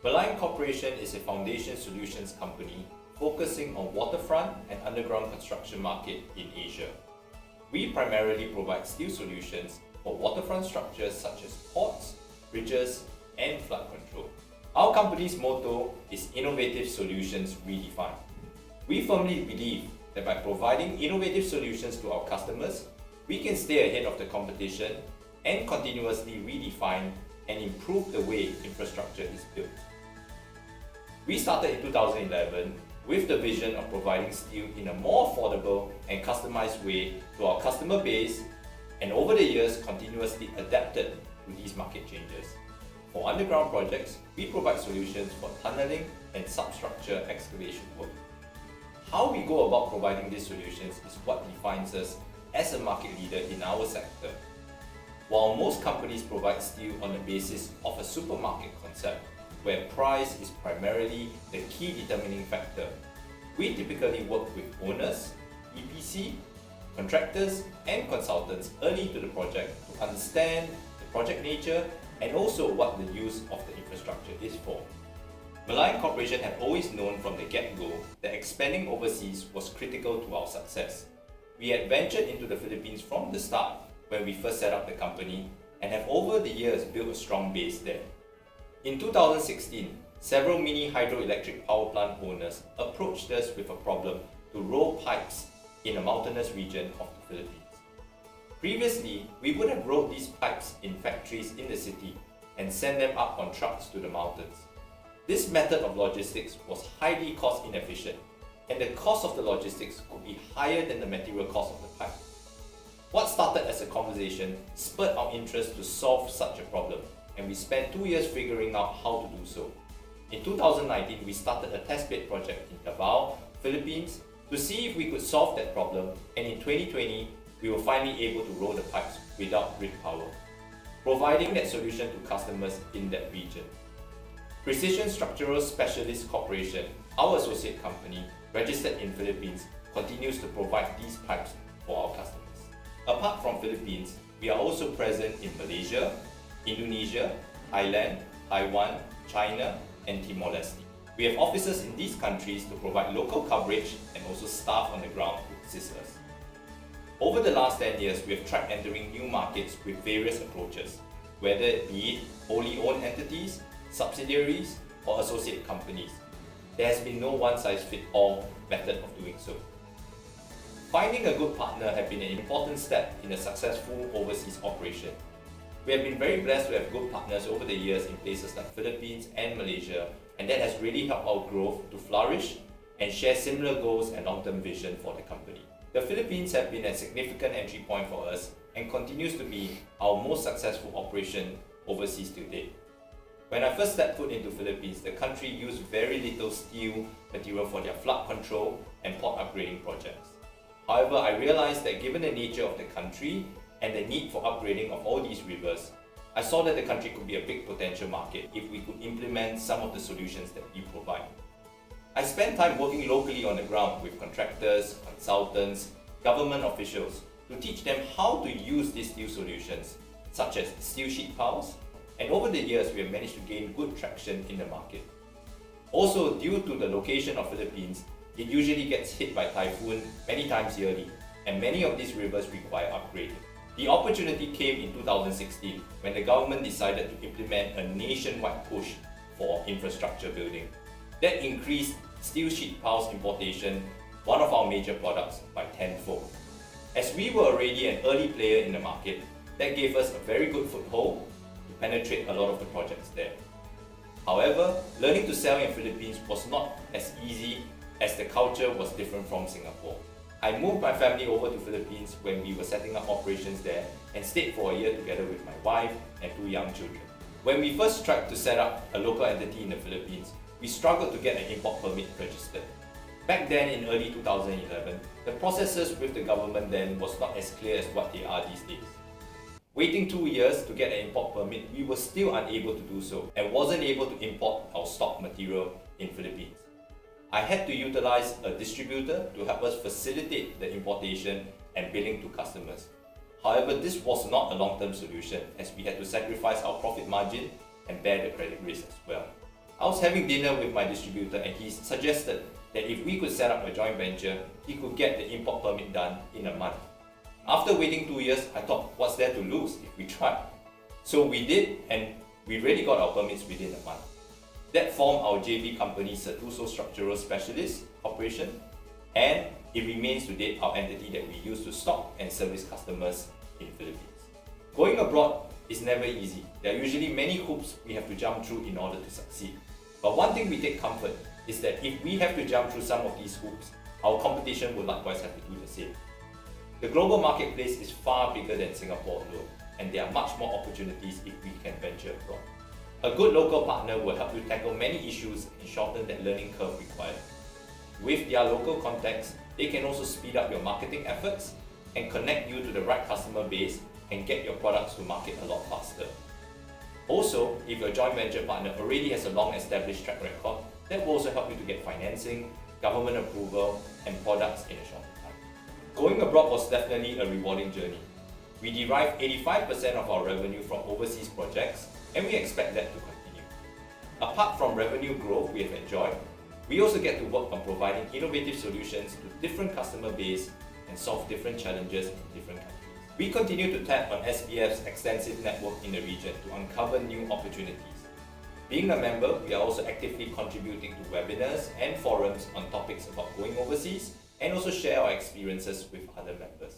Mlion Corporation is a foundation solutions company focusing on waterfront and underground construction market in Asia. We primarily provide steel solutions for waterfront structures such as ports, bridges, and flood control. Our company's motto is Innovative Solutions Redefined. We firmly believe that by providing innovative solutions to our customers, we can stay ahead of the competition and continuously redefine and improve the way infrastructure is built. We started in 2011 with the vision of providing steel in a more affordable and customized way to our customer base, and over the years continuously adapted to these market changes. For underground projects, we provide solutions for tunneling and substructure excavation work. How we go about providing these solutions is what defines us as a market leader in our sector. While most companies provide steel on the basis of a supermarket concept, where price is primarily the key determining factor, we typically work with owners, EPC, contractors, and consultants early to the project to understand the project nature and also what the use of the infrastructure is for. Mlion Corporation had always known from the get-go that expanding overseas was critical to our success. We had ventured into the Philippines from the start when we first set up the company and have over the years built a strong base there. In 2016, several mini hydroelectric power plant owners approached us with a problem to roll pipes in a mountainous region of the Philippines. Previously, we would have rolled these pipes in factories in the city and sent them up on trucks to the mountains. This method of logistics was highly cost inefficient, and the cost of the logistics could be higher than the material cost of the pipe. What started as a conversation spurred our interest to solve such a problem, and we spent 2 years figuring out how to do so. In 2019, we started a testbed project in Davao, Philippines, to see if we could solve that problem, and in 2020, we were finally able to roll the pipes without grid power, providing that solution to customers in that region. Precision Structural Specialist Corporation, our associate company, registered in Philippines, continues to provide these pipes for our customers. Apart from Philippines, we are also present in Malaysia, Indonesia, Thailand, Taiwan, China, and Timor-Leste. We have offices in these countries to provide local coverage and also staff on the ground to assist us. Over the last 10 years, we have tried entering new markets with various approaches, whether it be wholly owned entities, subsidiaries, or associate companies. There has been no one-size-fits-all method of doing so. Finding a good partner has been an important step in a successful overseas operation. We have been very blessed to have good partners over the years in places like Philippines and Malaysia, and that has really helped our growth to flourish and share similar goals and long-term vision for the company. The Philippines have been a significant entry point for us and continues to be our most successful operation overseas to date. When I first stepped foot into Philippines, the country used very little steel material for their flood control and port upgrading projects. However, I realized that given the nature of the country and the need for upgrading of all these rivers, I saw that the country could be a big potential market if we could implement some of the solutions that we provide. I spent time working locally on the ground with contractors, consultants, government officials to teach them how to use these steel solutions, such as steel sheet piles, and over the years we have managed to gain good traction in the market. Also, due to the location of Philippines, it usually gets hit by typhoon many times yearly, and many of these rivers require upgrading. The opportunity came in 2016 when the government decided to implement a nationwide push for infrastructure building. That increased steel sheet piles importation, one of our major products, by tenfold. As we were already an early player in the market, that gave us a very good foothold to penetrate a lot of the projects there. However, learning to sell in Philippines was not as easy as the culture was different from Singapore. I moved my family over to Philippines when we were setting up operations there and stayed for a year together with my wife and 2 young children. When we first tried to set up a local entity in the Philippines, we struggled to get an import permit registered. Back then in early 2011, the processes with the government then was not as clear as what they are these days. Waiting 2 years to get an import permit, we were still unable to do so and wasn't able to import our stock material in Philippines. I had to utilize a distributor to help us facilitate the importation and billing to customers. However, this was not a long-term solution as we had to sacrifice our profit margin and bear the credit risk as well. I was having dinner with my distributor and he suggested that if we could set up a joint venture, he could get the import permit done in a month. After waiting 2 years, I thought, what's there to lose if we tried? So we did, and we really got our permits within a month. That formed our JV company, Setuso Structural Specialist Corporation, and it remains to date our entity that we use to stock and service customers in the Philippines. Going abroad is never easy. There are usually many hoops we have to jump through in order to succeed. But one thing we take comfort is that if we have to jump through some of these hoops, our competition will likewise have to do the same. The global marketplace is far bigger than Singapore alone, and there are much more opportunities if we can venture abroad. A good local partner will help you tackle many issues and shorten that learning curve required. With their local contacts, they can also speed up your marketing efforts and connect you to the right customer base and get your products to market a lot faster. Also, if your joint venture partner already has a long-established track record, that will also help you to get financing, government approval, and products in a shorter time. Going abroad was definitely a rewarding journey. We derive 85% of our revenue from overseas projects, and we expect that to continue. Apart from revenue growth we have enjoyed, we also get to work on providing innovative solutions to different customer base and solve different challenges in different countries. We continue to tap on SBF's extensive network in the region to uncover new opportunities. Being a member, we are also actively contributing to webinars and forums on topics about going overseas and also share our experiences with other members.